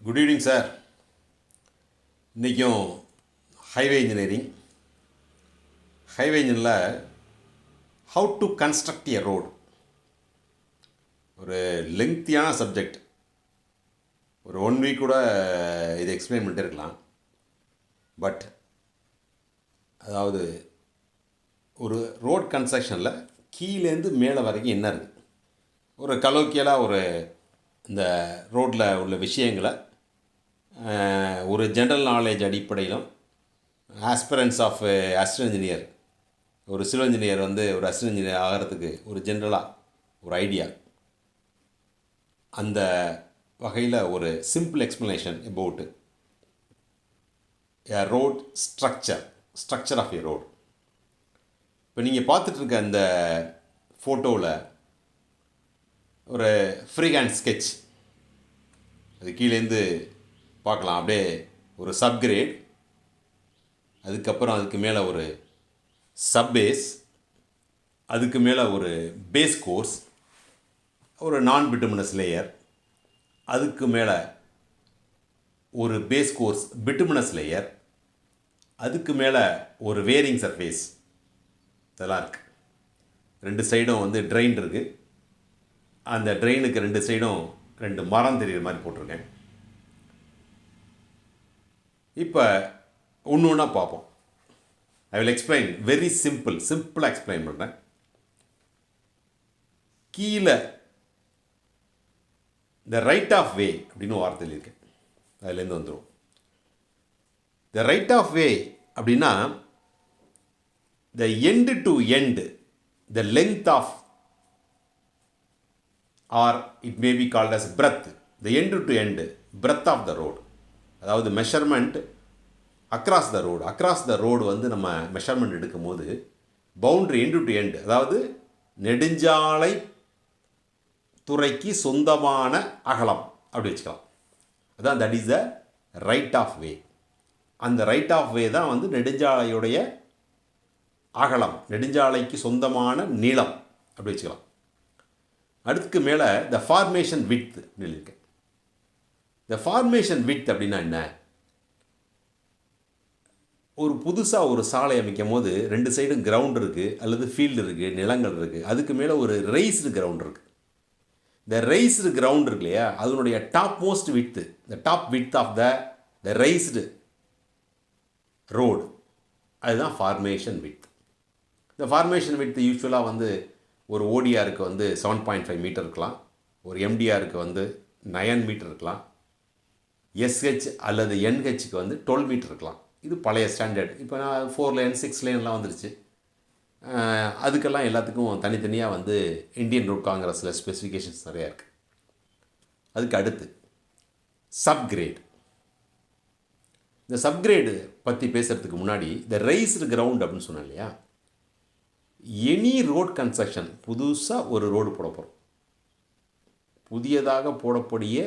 Good evening sir. இன்றைக்கும் highway இன்ஜினில் how to construct a road ஒரு லெங்க்தியான சப்ஜெக்ட். ஒரு 1 வீக் கூட இதை எக்ஸ்பிளைன் பண்ணிட்டு இருக்கலாம். பட் அதாவது ஒரு ரோட் கன்ஸ்ட்ரக்ஷனில் கீழேருந்து மேலே வரைக்கும் என்ன இருக்குது, ஒரு கலோக்கியலாக ஒரு இந்த ரோட்டில் உள்ள விஷயங்களை ஒரு ஜென்ரல் நாலேஜ் அடிப்படையிலும் ஆஸ்பிரன்ஸ் ஆஃப் அசிஸ்டன்ட் இன்ஜினியர், ஒரு சிவில் இன்ஜினியர் ஒரு அசிஸ்டன்ட் இன்ஜினியர் ஆகிறதுக்கு ஒரு ஜென்ரலாக ஒரு ஐடியா, அந்த வகையில் ஒரு simple explanation about a road structure of a road. இப்போ நீங்கள் பார்த்துட்ருக்க அந்த ஃபோட்டோவில் ஒரு ஃப்ரீ ஹேண்ட் ஸ்கெட்ச், அது கீழேருந்து பார்க்கலாம். அப்படியே ஒரு சப்கிரேட், அதுக்கப்புறம் அதுக்கு மேலே ஒரு சப்பேஸ், அதுக்கு மேலே ஒரு பேஸ் கோர்ஸ், ஒரு நான் பிட்டுமினஸ் லேயர், அதுக்கு மேலே ஒரு பேஸ் கோர்ஸ் பிட்டுமினஸ் லேயர், அதுக்கு மேலே ஒரு வேரிங் சர்ஃபேஸ். இதெல்லாம் இருக்குது. 2 சைடும் ட்ரெயின் இருக்குது. அந்த ட்ரெயினுக்கு 2 சைடும் 2 மரம் தெரிகிற மாதிரி போட்டிருக்கேன். இப்போ ஒன்று ஒன்றா பார்ப்போம். ஐ வில் எக்ஸ்பிளைன் வெரி சிம்பிளாக எக்ஸ்பிளைன் பண்ணுறேன். கீழே த ரைட் ஆஃப் வே அப்படின்னு வார்த்தையில் இருக்கேன், அதுலேருந்து வந்துடும். த ரைட் ஆஃப் வே அப்படின்னா the end to end, the length of, or it may be called as breadth, the end to end breadth of the road. அதாவது மெஷர்மெண்ட் அக்ராஸ் த ரோடு நம்ம measurement எடுக்கும் போது பவுண்ட்ரி எண்டு டு எண்டு, அதாவது நெடுஞ்சாலை துறைக்கு சொந்தமான அகலம் அப்படி வச்சுக்கலாம். அதான் that is the right of way. அந்த ரைட் ஆஃப் வே தான் நெடுஞ்சாலையுடைய அகலம், நெடுஞ்சாலைக்கு சொந்தமான நீளம் அப்படி வச்சுக்கலாம். அடுத்துக்கு மேலே த ஃபார்மேஷன் விட்த் அப்படின்னு இருக்கு. த ஃபார்மேஷன் விட்த் அப்படின்னா என்ன? ஒரு புதுசாக ஒரு சாலை அமைக்கும் போது 2 சைடும் கிரவுண்ட் இருக்குது, அல்லது ஃபீல்டு இருக்குது, நிலங்கள் இருக்குது. அதுக்கு மேலே ஒரு ரைஸ்டு கிரவுண்ட் இருக்குது. இந்த ரைஸ்டு கிரவுண்ட் இருக்கு இல்லையா, அதனுடைய top most width, the top width of the raised road, அதுதான் ஃபார்மேஷன் விட்த். இந்த ஃபார்மேஷன் விட்த் யூஸ்வலாக ஒரு ஓடிஆருக்கு 7.5 மீட்டர் இருக்கலாம், ஒரு எம்டிஆருக்கு 9 மீட்டர் இருக்கலாம், எஸ்ஹெச் அல்லது என்ஹெச்சுக்கு 12 மீட்டர் இருக்கலாம். இது பழைய ஸ்டாண்டர்ட். இப்போ நான் 4 லேன் 6 லேன்லாம் வந்துருச்சு. அதுக்கெல்லாம் எல்லாத்துக்கும் தனித்தனியாக இந்தியன் ரோட் காங்கிரஸில் ஸ்பெசிஃபிகேஷன்ஸ் நிறையா இருக்குது. அதுக்கு அடுத்து சப்கிரேட். இந்த சப்கிரேடு பற்றி பேசுகிறதுக்கு முன்னாடி இந்த ரைஸ்டு கிரவுண்ட் அப்படின்னு சொன்னேன் இல்லையா, எனி ரோட் கன்ஸ்ட்ரக்ஷன், புதுசாக ஒரு ரோடு போட போகிறோம், புதியதாக போடக்கூடிய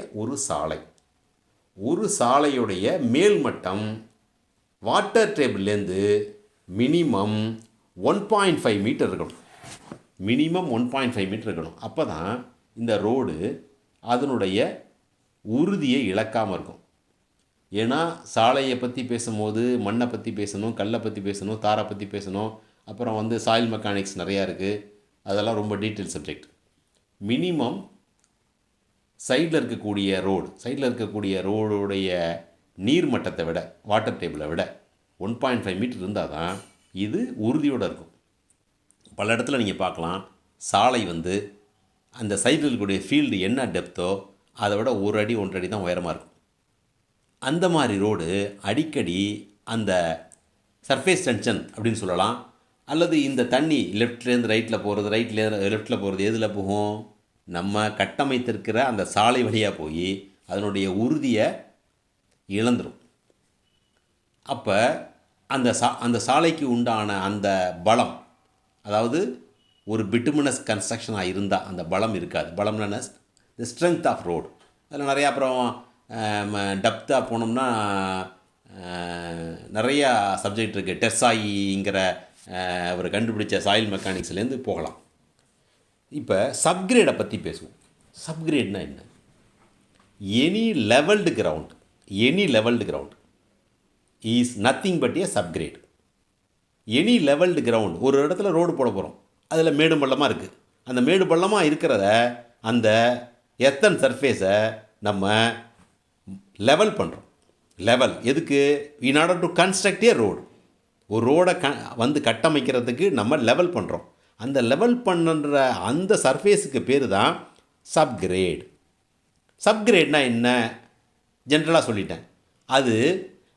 ஒரு சாலையுடைய மேல்மட்டம் வாட்டர் டேபிள்லேருந்து மினிமம் 1.5 மீட்டர் இருக்கணும். மினிமம் 1.5 மீட்டர் இருக்கணும். அப்போ தான் இந்த ரோடு அதனுடைய உறுதியை இழக்காமல் இருக்கும். ஏன்னா சாலையை பற்றி பேசும்போது மண்ணை பற்றி பேசணும், கல்லை பற்றி பேசணும், தாரை பற்றி பேசணும், அப்புறம் சாயில் மெக்கானிக்ஸ் நிறையா இருக்குது. அதெல்லாம் ரொம்ப டீட்டெயில் சப்ஜெக்ட். மினிமம் சைடில் இருக்கக்கூடிய ரோடுடைய நீர்மட்டத்தை விட, வாட்டர் டேபிளை விட 1.5 மீட்டர் இருந்தால் தான் இது உறுதியோடு இருக்கும். பல இடத்துல நீங்கள் பார்க்கலாம், சாலை அந்த சைடில் இருக்கக்கூடிய ஃபீல்டு என்ன டெப்த்தோ அதை விட 1 அடி 1.5 அடி தான் உயரமாக இருக்கும். அந்த மாதிரி ரோடு அடிக்கடி அந்த சர்ஃபேஸ் டென்ஷன் அப்படின்னு சொல்லலாம், அல்லது இந்த தண்ணி லெஃப்ட்லேருந்து ரைட்டில் போகிறது, லெஃப்ட்டில் போகிறது எதில் போகும், நம்ம கட்டமைத்திருக்கிற அந்த சாலை வழியாக போய் அதனுடைய உறுதியை இழந்துடும். அப்போ அந்த சாலைக்கு உண்டான அந்த பலம், அதாவது ஒரு பிட்டுமினஸ் கன்ஸ்ட்ரக்ஷனாக இருந்தால் அந்த பலம் இருக்காது. பலம்னா தி ஸ்ட்ரென்த் ஆஃப் ரோடு. அதில் நிறையா அப்புறம் டெப்த்தாக போனோம்னா நிறையா சப்ஜெக்ட் இருக்குது. டெர்சாயிங்கிற அவர் கண்டுபிடிச்ச சாயில் மெக்கானிக்ஸ்லேருந்து போகலாம். இப்போ சப்கிரேடை பற்றி பேசுவோம். சப்கிரேட்னா என்ன? Any levelled ground is nothing but a subgrade. Any levelled ground, ஒரு இடத்துல ரோடு போட போகிறோம், அதில் மேடு பள்ளமாக இருக்குது. அந்த மேடு பள்ளமாக இருக்கிறத அந்த எர்த்தன் சர்ஃபேஸை நம்ம லெவல் பண்ணுறோம். லெவல் எதுக்கு? In order to construct A road. ஒரு ரோடை வந்து கட்டமைக்கிறதுக்கு நம்ம லெவல் பண்ணுறோம். அந்த லெவல் பண்ணுற அந்த சர்ஃபேஸுக்கு பேர் தான் சப்கிரேட். சப்கிரேட்னா என்ன? ஜென்ரலாக சொல்லிட்டேன். அது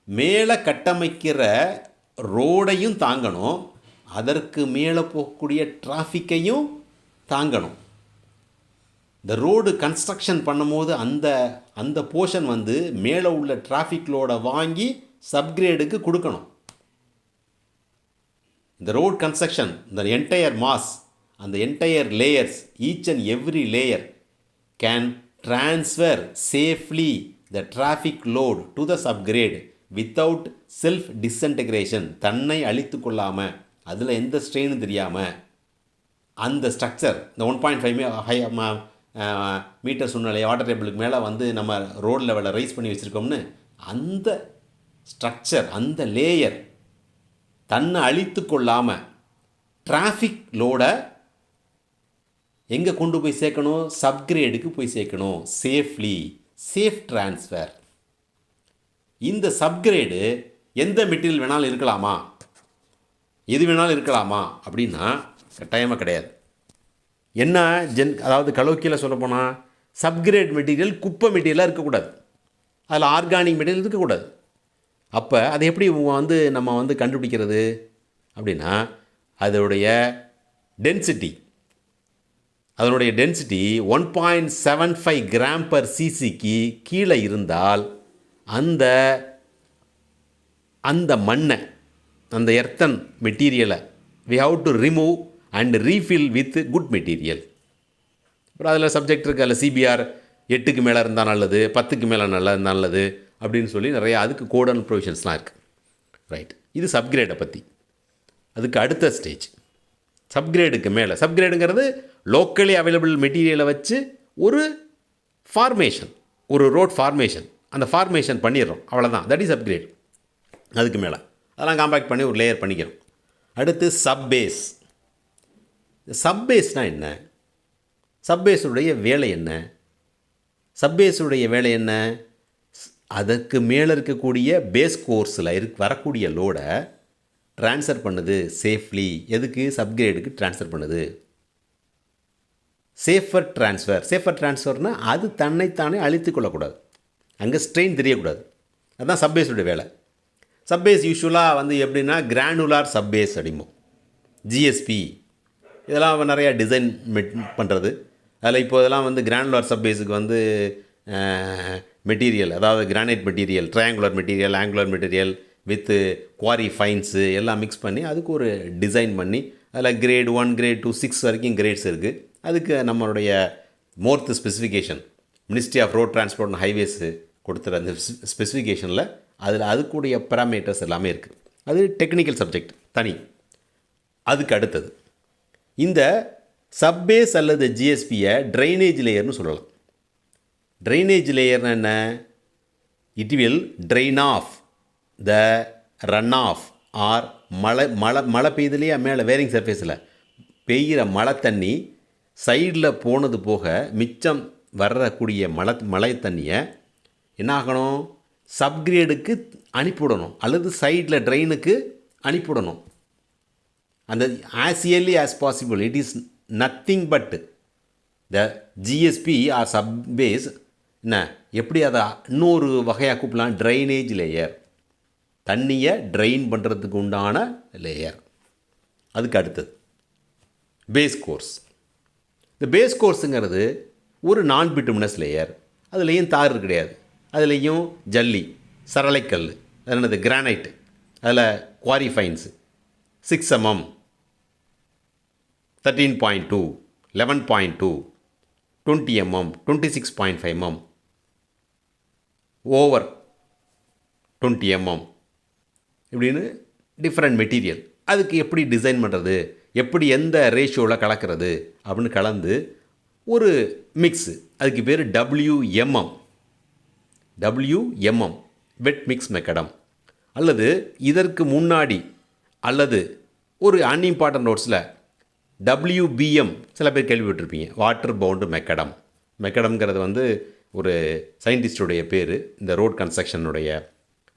மேலே கட்டமைக்கிற ரோடையும் தாங்கணும், அதற்கு மேலே போகக்கூடிய டிராஃபிக்கையும் தாங்கணும். இந்த ரோடு கன்ஸ்ட்ரக்ஷன் பண்ணும்போது அந்த போர்ஷன் வந்து மேலே உள்ள டிராஃபிக் லோடை வாங்கி சப்கிரேடுக்கு கொடுக்கணும். இந்த ரோட் கன்ஸ்ட்ரக்ஷன், இந்த என்டையர் மாஸ், அந்த entire layers, each and every layer can transfer safely the traffic load to the subgrade without self disintegration. தன்னை அழித்து கொள்ளாமல், அதில் எந்த ஸ்ட்ரெயினும் தெரியாமல் அந்த ஸ்ட்ரக்சர், இந்த 1.5 மீட்டர் சூழ்நிலை வாட்டர் டேபிளுக்கு மேலே வந்து நம்ம ரோடு லெவலில் ரைஸ் பண்ணி வச்சுருக்கோம்னு, அந்த ஸ்ட்ரக்சர், அந்த லேயர் தன்னை அழித்து கொள்ளாமல் டிராஃபிக் லோடை எங்கே கொண்டு போய் சேர்க்கணும்? சப்கிரேடுக்கு போய் சேர்க்கணும். Safely, safe transfer. இந்த சப்கிரேடு எந்த மெட்டீரியல் வேணாலும் இருக்கலாமா, எது வேணாலும் இருக்கலாமா அப்படின்னா கட்டாயமாக கிடையாது. என்ன அதாவது கலோக்கியில் சொல்லப்போனால் சப்கிரேட் மெட்டீரியல் குப்பை மெட்டீரியலாக இருக்கக்கூடாது, அதில் ஆர்கானிக் மெட்டீரியல் இருக்கக்கூடாது. அப்போ அதை எப்படி வந்து நம்ம வந்து கண்டுபிடிக்கிறது அப்படின்னா, அதனுடைய டென்சிட்டி 1.75 கிராம் பர் சிசிக்கு கீழே இருந்தால் அந்த மண்ணை, அந்த எர்த்தன் மெட்டீரியலை we have to remove and refill with good material. அப்புறம் அதில் சப்ஜெக்ட் இருக்குது, அதில் சிபிஆர் 8க்கு மேலே இருந்தால் நல்லது, 10க்கு மேலே நல்லது அப்படின்னு சொல்லி நிறையா அதுக்கு கோட் அண்ட் ப்ரொவிஷன்ஸ்லாம் இருக்குது. ரைட், இது சப்கிரேடை பற்றி. அதுக்கு அடுத்த ஸ்டேஜ் சப்கிரேடுக்கு மேலே. சப்கிரேடுங்கிறது லோக்கலி அவைலபிள் மெட்டீரியலை வச்சு ஒரு ஃபார்மேஷன், ஒரு ரோட் ஃபார்மேஷன், அந்த ஃபார்மேஷன் பண்ணிடுறோம், அவ்வளோதான். That is subgrade. அதுக்கு மேலே அதெல்லாம் காம்பேக்ட் பண்ணி ஒரு லேயர் பண்ணிக்கிறோம். அடுத்து சப்பேஸ். சப்பேஸ்னால் என்ன? சப்பேஸுடைய வேலை என்ன? சப்பேஸுடைய வேலை என்ன? அதற்கு மேலே இருக்கக்கூடிய பேஸ் கோர்ஸில் வரக்கூடிய லோடை ட்ரான்ஸ்ஃபர் பண்ணுது சேஃப்லி. எதுக்கு? சப்கிரேடுக்கு ட்ரான்ஸ்ஃபர் பண்ணுது. சேஃபர் ட்ரான்ஸ்ஃபர்னால் அது தன்னைத்தானே அழித்து கொள்ளக்கூடாது, அங்கே ஸ்ட்ரெயின் தெரியக்கூடாது. அதுதான் சப்பேஸுடைய வேலை. சப்பேஸ் யூஸ்வலாக வந்து எப்படின்னா கிரானுலார் சப்பேஸ் அப்படிமோ, ஜிஎஸ்பி இதெல்லாம் நிறையா டிசைன் பண்ணுறது. அதில் இப்போ இதெல்லாம் வந்து கிரானுலார் சப்பேஸுக்கு வந்து மெட்டீரியல், அதாவது granite material, triangular material, angular material with quarry fines எல்லாம் மிக்ஸ் பண்ணி அதுக்கு ஒரு டிசைன் பண்ணி அதில் கிரேட் 1, கிரேட் 2, 6 வரைக்கும் கிரேட்ஸ் இருக்குது. அதுக்கு நம்மளுடைய MORTH specification, ministry of road transport and highways கொடுத்துற அந்த ஸ்பெசிஃபிகேஷனில் அதில் அதுக்குடைய பேராமீட்டர்ஸ் எல்லாமே இருக்குது. அது டெக்னிக்கல் சப்ஜெக்ட் தனி. அதுக்கு அடுத்தது இந்த சப்பேஸ் அல்லது ஜிஎஸ்பியை ட்ரைனேஜ் லேயர்னு சொல்லலாம். ட்ரைனேஜ் லேயர்னா என்ன? It will drain off the run off or மழை பெய்யுதுலையே மேலே வேரிங் சர்ஃபேஸில் பெய்கிற மழை தண்ணி சைடில் போனது போக மிச்சம் வரக்கூடிய மழை தண்ணியை என்ன ஆகணும்? சப்கிரேடுக்கு அனுப்பிவிடணும், அல்லது சைடில் ட்ரெயினுக்கு அனுப்பிவிடணும். அந்த as early as possible. It is nothing but the GSB or subbase. என்ன, எப்படி அதை இன்னொரு வகையாக கூப்பிடலாம்? Drainage layer. தண்ணியை ட்ரெயின் பண்ணுறதுக்கு உண்டான லேயர். அதுக்கு அடுத்தது பேஸ் கோர்ஸ். இந்த பேஸ் கோர்ஸுங்கிறது ஒரு நான் பிட்டுமினஸ் லேயர். அதுலேயும் தார் கிடையாது, அதுலேயும் ஜல்லி, சரளைக்கல், அது என்னது கிரானைட்டு, அதில் quarry fines 6 mm, 13.2, 11.2, 20 mm, 26.5 mm, over 20 mm இப்படின்னு டிஃப்ரெண்ட் மெட்டீரியல். அதுக்கு எப்படி டிசைன் பண்ணுறது, எப்படி எந்த ரேஷியோவில் கலக்கிறது அப்படின்னு கலந்து ஒரு மிக்ஸு. அதுக்கு பேர் WMM, WMM வெட் மிக்ஸ் மெக்கடம். அல்லது இதற்கு முன்னாடி அல்லது ஒரு அன்இம்பார்ட்டன்ட் நோட்ஸில் WBM சில பேர் கேள்விப்பட்டிருப்பீங்க, வாட்டர் பவுண்டு மெக்கடம். மெக்கடம்ங்கிறது வந்து ஒரு சயின்டிஸ்டுடைய பேர், இந்த ரோட் கன்ஸ்ட்ரக்ஷனுடைய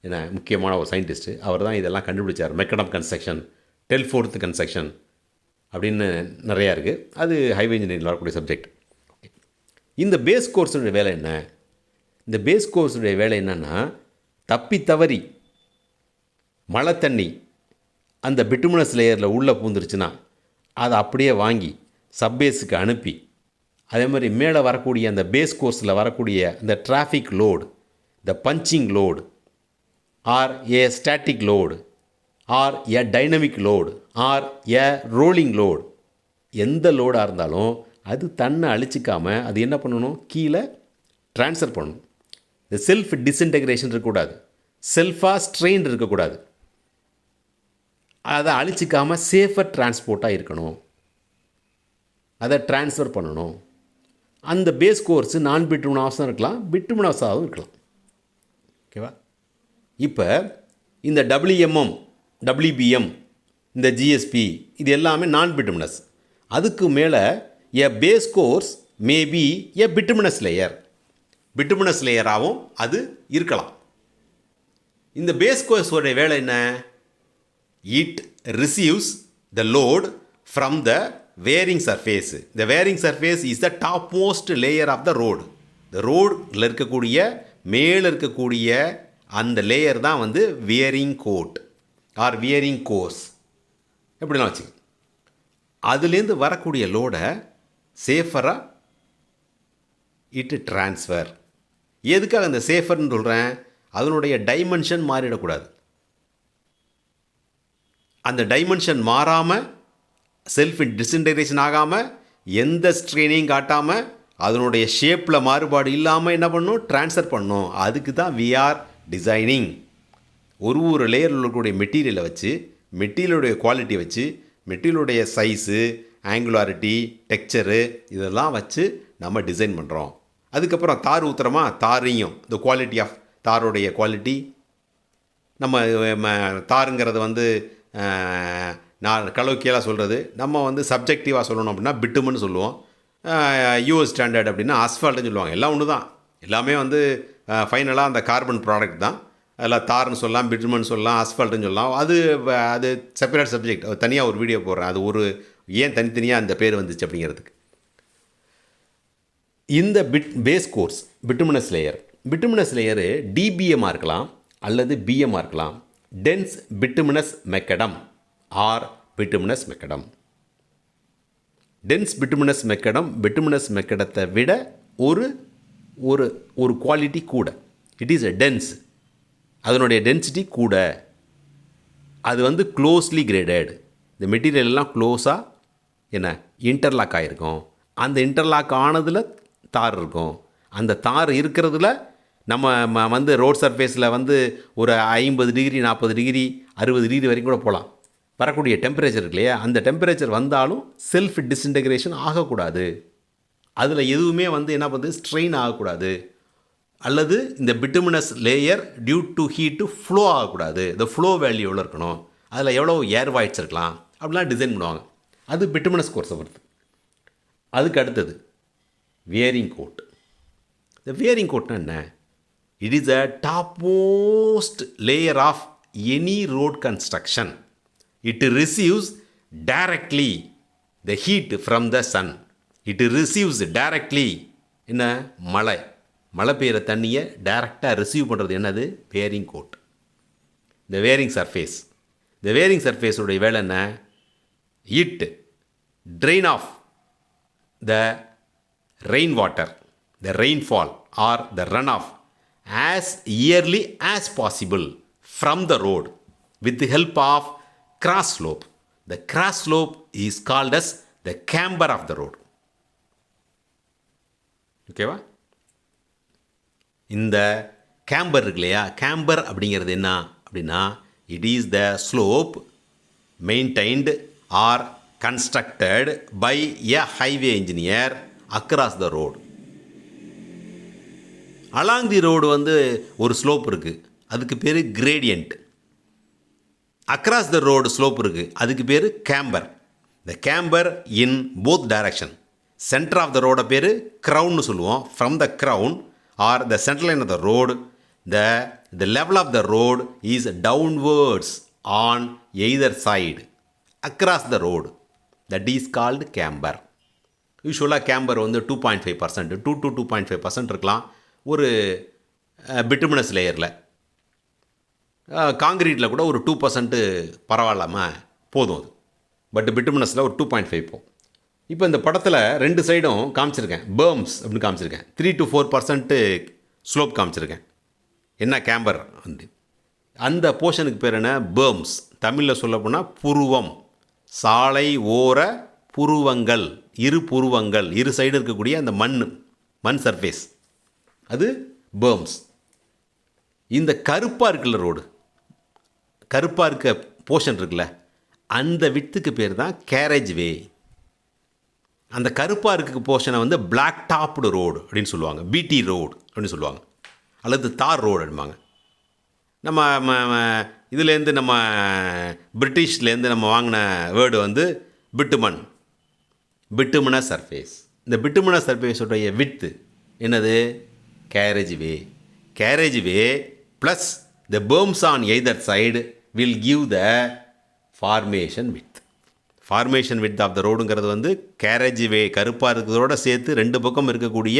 என்ன முக்கியமான ஒரு சயின்டிஸ்ட்டு. அவர் தான் இதெல்லாம் கண்டுபிடிச்சார். மெக்கடம் கன்ஸ்ட்ரக்ஷன், டெல்ஃபோர்த் கன்ஸ்ட்ரக்ஷன் அப்படின்னு நிறையா இருக்குது. அது ஹைவே இன்ஜினியரிங் வரக்கூடிய சப்ஜெக்ட். இந்த பேஸ் கோர்ஸுடைய வேலை என்ன? இந்த பேஸ் கோர்ஸுடைய வேலை என்னென்னா, தப்பி தவறி மழை தண்ணி அந்த பிட்டுமினஸ் லேயரில் உள்ளே பூந்துருச்சுன்னா அதை அப்படியே வாங்கி சப்பேஸுக்கு அனுப்பி, அதே மாதிரி மேலே வரக்கூடிய அந்த பேஸ் கோர்ஸில் வரக்கூடிய அந்த traffic load, the punching load R A static load R A dynamic load R A rolling load, எந்த லோடாக இருந்தாலும் அது தன்னை அழிச்சிக்காமல் அது என்ன பண்ணணும், கீழே ட்ரான்ஸ்ஃபர் பண்ணணும். இந்த செல்ஃப் டிஸ்இன்டெக்ரேஷன் இருக்கக்கூடாது, செல்ஃபாக ஸ்ட்ரெயின் இருக்கக்கூடாது. அதை அழிச்சிக்காமல் சேஃபர் டிரான்ஸ்போர்ட்டாக இருக்கணும், அதை ட்ரான்ஸ்ஃபர் பண்ணணும். அந்த பேஸ் கோர்ஸு நான் பிட்டுமினஸும் இருக்கலாம், பிட்டுமினஸாகவும் இருக்கலாம். ஓகேவா? இப்போ இந்த WMM, WBM, இந்த GSP இது எல்லாமே நான் பிட்டுமினஸ். அதுக்கு மேலே a base course maybe a bituminous layer, bituminous லேயராகவும் அது இருக்கலாம். இந்த பேஸ் கோர்ஸோடைய வேலை என்ன? It receives the load from the wearing surface. The wearing surface is the topmost layer of the road. The roadல இருக்கக்கூடிய மேலே இருக்கக்கூடிய அந்த லேயர் தான் வந்து wearing coat or wearing course, எப்படிலாம் வச்சுக்க. அதுலேருந்து வரக்கூடிய லோடை சேஃபராக இட்டு ட்ரான்ஸ்ஃபர். எதுக்காக அந்த சேஃபர்னு சொல்கிறேன்? அதனுடைய டைமென்ஷன் மாறிடக்கூடாது. அந்த டைமென்ஷன் மாறாமல், செல்ஃப் டிஸ்இன்டெக்ரேஷன் ஆகாமல், எந்த ஸ்ட்ரெயினையும் காட்டாமல், அதனுடைய ஷேப்பில் மாறுபாடு இல்லாமல் என்ன பண்ணணும், ட்ரான்ஸ்ஃபர் பண்ணணும். அதுக்கு தான் வி ஆர் டிசைனிங். ஒரு லேயரில் இருக்கக்கூடிய மெட்டீரியலை வச்சு, மெட்டீரியலுடைய குவாலிட்டி வச்சு, மெட்டீரியலுடைய சைஸு, ஆங்குலாரிட்டி, டெக்ஸ்சரு இதெல்லாம் வச்சு நம்ம டிசைன் பண்ணுறோம். அதுக்கப்புறம் தார் ஊற்றுறோமா, தாரையும் இந்த குவாலிட்டி ஆஃப் தாருடைய குவாலிட்டி, நம்ம தாருங்கிறது வந்து நான் கலோக்கியலாக சொல்கிறது, நம்ம வந்து சப்ஜெக்டிவாக சொல்லணும் அப்படின்னா பிட்டுமன்னு சொல்லுவோம். யூஎஸ் ஸ்டாண்டர்ட் அப்படின்னா ஆஸ்ஃபால்ட்டுன்னு சொல்லுவாங்க. எல்லாம் ஒன்று தான், எல்லாமே வந்து ஃபைனலாக அந்த கார்பன் ப்ராடக்ட் தான். அதில் தார்னு சொல்லலாம், பிட்டுமன் சொல்லலாம், ஆஸ்ஃபால்ட்டுன்னு சொல்லலாம். அது செப்பரேட் சப்ஜெக்ட், தனியாக ஒரு வீடியோ போடுறேன். அது ஒரு ஏன் தனித்தனியாக அந்த பேர் வந்துச்சு அப்படிங்கிறதுக்கு. இந்த பேஸ் கோர்ஸ் பிட்டுமினஸ் லேயரு டிபிஎம்மாக இருக்கலாம் அல்லது பிஎம்மாக இருக்கலாம். Dense bituminous macadam or bituminous macadam. Dense bituminous macadam bituminous மெக்கடத்தை விட ஒரு ஒரு ஒரு குவாலிட்டி கூட. இட் இஸ் எ டென்ஸ், அதனுடைய டென்சிட்டி கூட. அது வந்து க்ளோஸ்லி கிரேடட். இந்த மெட்டீரியல் எல்லாம் க்ளோஸாக என்ன இன்டர்லாக் ஆகிருக்கும். அந்த இன்டர்லாக் ஆனதில் தார் இருக்கும். அந்த தார் இருக்கிறதுல நம்ம வந்து ரோட் சர்ஃபேஸில் வந்து ஒரு 50 டிகிரி 40 டிகிரி 60 டிகிரி வரைக்கும் கூட போகலாம். வரக்கூடிய டெம்பரேச்சர் இருக்கு இல்லையா, அந்த டெம்பரேச்சர் வந்தாலும் செல்ஃப் டிஸ்இன்டெக்ரேஷன் ஆகக்கூடாது. அதில் எதுவுமே வந்து என்ன பண்ணுது, ஸ்ட்ரெயின் ஆகக்கூடாது. அல்லது இந்த bituminous layer due to heat flow ஆகக்கூடாது. இந்த ஃப்ளோ வேல்யூ எவ்வளோ இருக்கணும், அதில் எவ்வளோ ஏர் வாய்ட்ஸ் இருக்கலாம், அப்படிலாம் டிசைன் பண்ணுவாங்க. அது பிட்டுமினஸ் கோர்ஸை வருது. அதுக்கு அடுத்தது வியரிங் கோட். இந்த வியரிங் கோட்னா என்ன? It is a topmost layer of any road construction. It receives directly the heat from the sun. It receives directly என்ன, மழை பெய்கிற தண்ணியை டைரெக்டாக ரிசீவ் பண்ணுறது என்னது, வேரிங் கோட். இந்த வேரிங் சர்ஃபேஸ், இந்த வேரிங் சர்ஃபேஸுடைய வேலை என்ன? It drain off the rain water, the rainfall or the run off as early as possible from the road with the help of cross slope. The cross slope is called as the camber of the road. ஓகேவா? இந்த camber இருக்கு இல்லையா, camber அப்படிங்கிறது என்ன அப்படின்னா, it is the slope maintained or constructed by a highway engineer across the road. Along the road வந்து ஒரு slope இருக்குது, அதுக்கு பேர் gradient. Across the road slope இருக்குது, அதுக்கு பேர் camber. The camber in both direction. Centre of the ரோட பேர் க்ரௌன்னு சொல்லுவோம். From the crown or the centre line of the road, the level of the road is downwards on either side across the road. That is called camber. யூஸ்வலாக camber வந்து 2.5%, 2 to 2.5% இருக்கலாம் ஒரு bituminous லேயரில். காங்கிரீட்டில் கூட ஒரு 2% பரவாயில்லாமல் போதும் அது. பட் பிட்டுமினஸில் ஒரு 2.5 போகும். இப்போ இந்த படத்தில் ரெண்டு சைடும் காமிச்சிருக்கேன், பேர்ம்ஸ் அப்படின்னு காமிச்சிருக்கேன். 3 to 4% ஸ்லோப் காமிச்சிருக்கேன். என்ன கேம்பர் வந்து அந்த போர்ஷனுக்கு பேர் என்ன? பேர்ம்ஸ். தமிழில் சொல்ல போனால் புருவம், சாலை ஓர புருவங்கள், இரு புருவங்கள், இரு சைடு இருக்கக்கூடிய அந்த மண் சர்ஃபேஸ், அது பேர்ம்ஸ். இந்த கருப்பாக இருக்குல்ல ரோடு, கருப்பாக இருக்க போர்ஷன் இருக்குல்ல, அந்த வித்துக்கு பேர் தான் கேரேஜ் வே. அந்த கருப்பாக இருக்க போர்ஷனை வந்து பிளாக் டாப்டு ரோடு அப்படின்னு சொல்லுவாங்க, பிடி ரோடு அப்படின்னு சொல்லுவாங்க, அல்லது தார் ரோடு அப்படிம்பாங்க. நம்ம இதுலேருந்து நம்ம பிரிட்டிஷ்லேருந்து நம்ம வாங்கின வேர்டு வந்து பிட்டுமன், பிட்டுமன சர்ஃபேஸ். இந்த பிட்டுமன சர்ஃபேஸோடைய வித்து என்னது? Carriageway. Carriageway plus the berms on either side will give the formation width. Formation width of the ரோடுங்கிறது வந்து கேரேஜ் வே கருப்பாக இருக்கிறதோட சேர்த்து ரெண்டு பக்கம் இருக்கக்கூடிய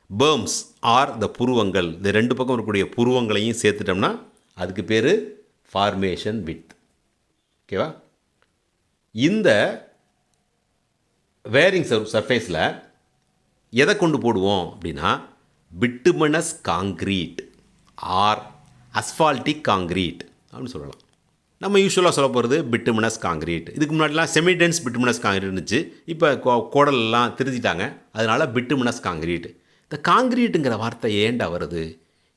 பேர்ம்ஸ் ஆர் த புருவங்கள், இந்த ரெண்டு பக்கம் இருக்கக்கூடிய புருவங்களையும் சேர்த்துட்டோம்னா அதுக்கு பேர் ஃபார்மேஷன் வித். ஓகேவா? இந்த வேரிங் சர்ஃபேஸில் எதை கொண்டு போடுவோம் அப்படின்னா பிட்டுமனஸ் காங்க்ரீட் ஆர் அஸ்ஃபால்டிக் காங்க்ரீட் அப்படின்னு சொல்லலாம். நம்ம யூஸ்வலாக சொல்ல போகிறது பிட்டுமனஸ் காங்க்ரீட். இதுக்கு முன்னாடிலாம் செமிடென்ஸ் பிட்டுமனஸ் காங்க்ரீட் இருந்துச்சு. இப்போ கோடலெல்லாம் திருத்திட்டாங்க, அதனால் பிட்டுமனஸ் காங்க்ரீட். இந்த காங்க்ரீட்டுங்கிற வார்த்தை ஏண்டா வருது?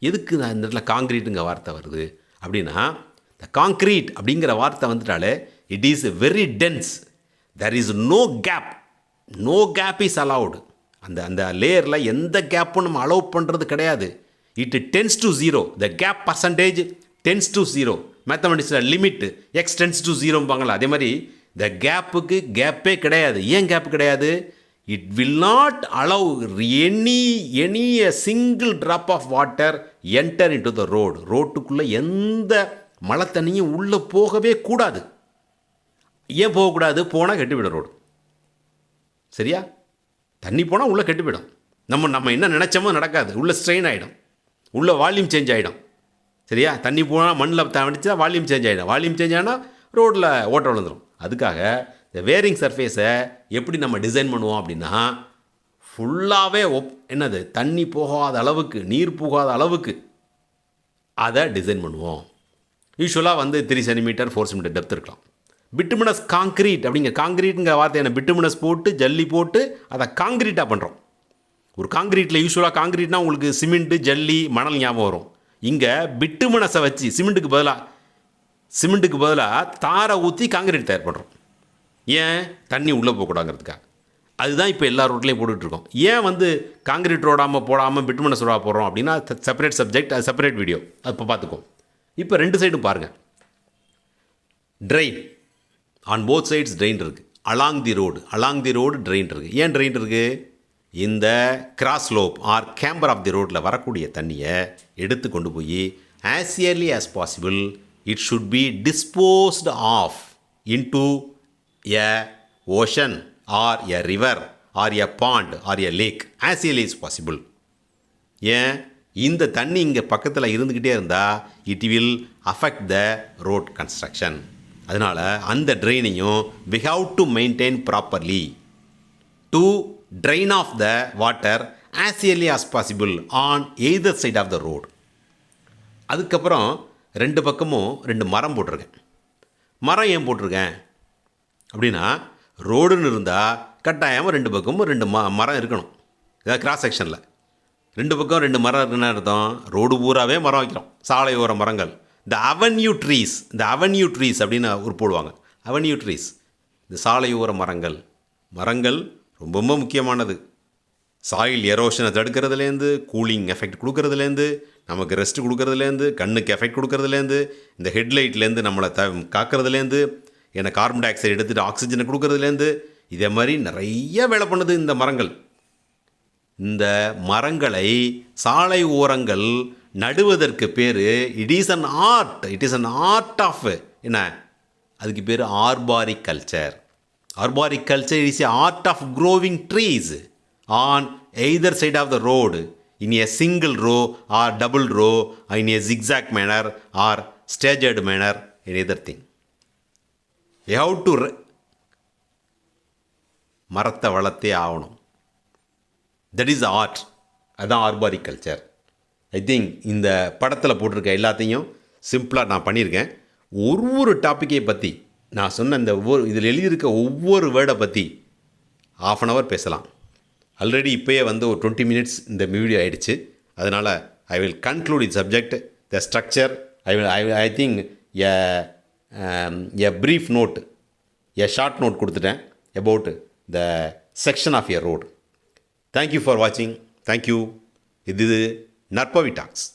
எதுக்கு இந்த இடத்துல காங்க்ரீட்டுங்கிற வார்த்தை வருது அப்படின்னா, இந்த காங்க்ரீட் அப்படிங்கிற வார்த்தை வந்துட்டாலே it is very dense. There is no gap, no gap is allowed. அந்த லேயரில் எந்த கேப்பும் நம்ம அலோவ் பண்ணுறது கிடையாது. It tends to 0. The gap percentage tends to 0. மேத்தமெட்டிக்ஸில் லிமிட் எக்ஸ் டென்ஸ் டு 0ம்பாங்களா, அதே மாதிரி இந்த கேப்புக்கு கேப்பே கிடையாது. ஏன் கேப் கிடையாது? It will not allow any single drop of water enter into the road. ரோட்டுக்குள்ளே எந்த மழை தண்ணியும் உள்ளே போகவே கூடாது. ஏன் போகக்கூடாது? போனால் கெட்டுவிடும் ரோடு. சரியா? தண்ணி போனால் உள்ளே கெட்டுவிடும். நம்ம என்ன நினச்சோமோ நடக்காது. உள்ளே ஸ்ட்ரெயின் ஆகிடும், உள்ளே வால்யூம் சேஞ்ச் ஆகிடும். சரியா? தண்ணி போனால் மண்ணில் தடிச்சா வால்யூம் சேஞ்ச் ஆகிடும். வால்யூம் சேஞ்ச் ஆனால் ரோட்டில் ஓட்ட விழுந்துடும். அதுக்காக இந்த வேரிங் சர்ஃபேஸை எப்படி நம்ம டிசைன் பண்ணுவோம் அப்படின்னா, ஃபுல்லாகவே என்னது தண்ணி போகாத அளவுக்கு, நீர் போகாத அளவுக்கு அதை டிசைன் பண்ணுவோம். யூஸ்வலாக வந்து 3 சென்டிமீட்டர் 4 சென்டிமீட்டர் டெப்த் இருக்கலாம். பிட்டுமினஸ் காங்க்ரீட் அப்படிங்கிற காங்க்ரீட்டுங்கிற வார்த்தை என்ன, பிட்டுமினஸ் போட்டு ஜல்லி போட்டு அதை காங்க்ரீட்டாக பண்ணுறோம். ஒரு காங்க்ரீட்டில் யூஸ்வலாக காங்க்ரீட்னா உங்களுக்கு சிமெண்ட்டு, ஜல்லி, மணல் ஞாபகம் வரும். இங்கே பிட்டுமினஸை வச்சு சிமெண்ட்டுக்கு பதிலாக தாரை ஊற்றி காங்க்ரீட் தயார் பண்ணுறோம். ஏன்? தண்ணி உள்ளே போகக்கூடாங்கிறதுக்காக. அதுதான் இப்போ எல்லா ரோட்லேயும் போட்டுட்ருக்கோம். ஏன் வந்து காங்கிரீட் போடாமல் பிட்டுமனஸ் ரோடாக போடுறோம் அப்படின்னா செப்பரேட் சப்ஜெக்ட், அது செப்பரேட் வீடியோ, அது இப்போ பார்த்துக்கோம். இப்போ ரெண்டு சைடும் பாருங்கள், train on both sides train இருக்குது. அலாங் தி ரோடு ட்ரெயின் இருக்குது. ஏன் ட்ரெயின் இருக்குது? இந்த cross slope or camber of the ரோட்டில் வரக்கூடிய தண்ணியை எடுத்து கொண்டு போய் as early as possible it should be disposed of into a ocean or a river or a pond or a lake as early as possible. ஏன்? இந்த தண்ணி இங்கே பக்கத்தில் இருந்துக்கிட்டே இருந்தால் it will affect the road construction. அதனால் அந்த ட்ரெயினையும் we have to maintain properly to drain off the water as early as possible on either side of the road. அதுக்கப்புறம் ரெண்டு பக்கமும் 2 மரம் போட்டிருக்கேன். மரம் ஏன் போட்டிருக்கேன் அப்படின்னா, ரோடுன்னு இருந்தால் கட்டாயமாக 2 பக்கமும் 2 மரம் இருக்கணும். இதாவது கிராஸ் செக்ஷனில் 2 பக்கம் 2 மரம் இருக்குன்னு அர்த்தம். ரோடு பூராவே மரம் வைக்கிறோம், சாலையோர மரங்கள். இந்த அவென்யூ ட்ரீஸ் அப்படின்னு ஒரு போடுவாங்க. அவென்யூ ட்ரீஸ், இந்த சாலையோர மரங்கள் ரொம்ப ரொம்ப முக்கியமானது. சாயில் எரோஷனை தடுக்கிறதுலேருந்து, கூலிங் எஃபெக்ட் கொடுக்கறதுலேருந்து, நமக்கு ரெஸ்ட் கொடுக்கறதுலேருந்து, கண்ணுக்கு எஃபெக்ட் கொடுக்கறதுலேருந்து, இந்த ஹெட்லைட்லேருந்து நம்மளை காக்கிறதுலேருந்து, ஏன்னா கார்பன் டை ஆக்சைடு எடுத்துகிட்டு ஆக்சிஜனை கொடுக்கறதுலேருந்து, இதே மாதிரி நிறைய வேலை பண்ணுது இந்த மரங்கள். இந்த மரங்களை சாலை ஓரங்கள் நடுவதற்கு பேர் it is an art of என்ன, அதுக்கு பேர் arboriculture. Arboriculture is a art of growing trees on either side of the road in a single row or double row, in a zigzag manner or staggered manner, in either thing. You have to மரத்தை வளர்த்தே ஆகணும். That is art. அதுதான் arboriculture. I think இந்த படத்தில் போட்டிருக்க எல்லாத்தையும் சிம்பிளாக நான் பண்ணியிருக்கேன். ஒவ்வொரு டாப்பிக்கை பற்றி நான் சொன்ன இந்த இதில் எழுதியிருக்க ஒவ்வொரு வேர்டை பற்றி ½ அன் ஹவர் பேசலாம். ஆல்ரெடி இப்போயே ஒரு 20 மினிட்ஸ் இந்த வீடியோ ஆகிடுச்சு. அதனால் I will conclude it subject the structure. I think a brief note, a short note கொடுத்துட்டேன் about the section of a road. Thank you for வாட்சிங். தேங்க்யூ. இது நற்பவி டாக்ஸ்.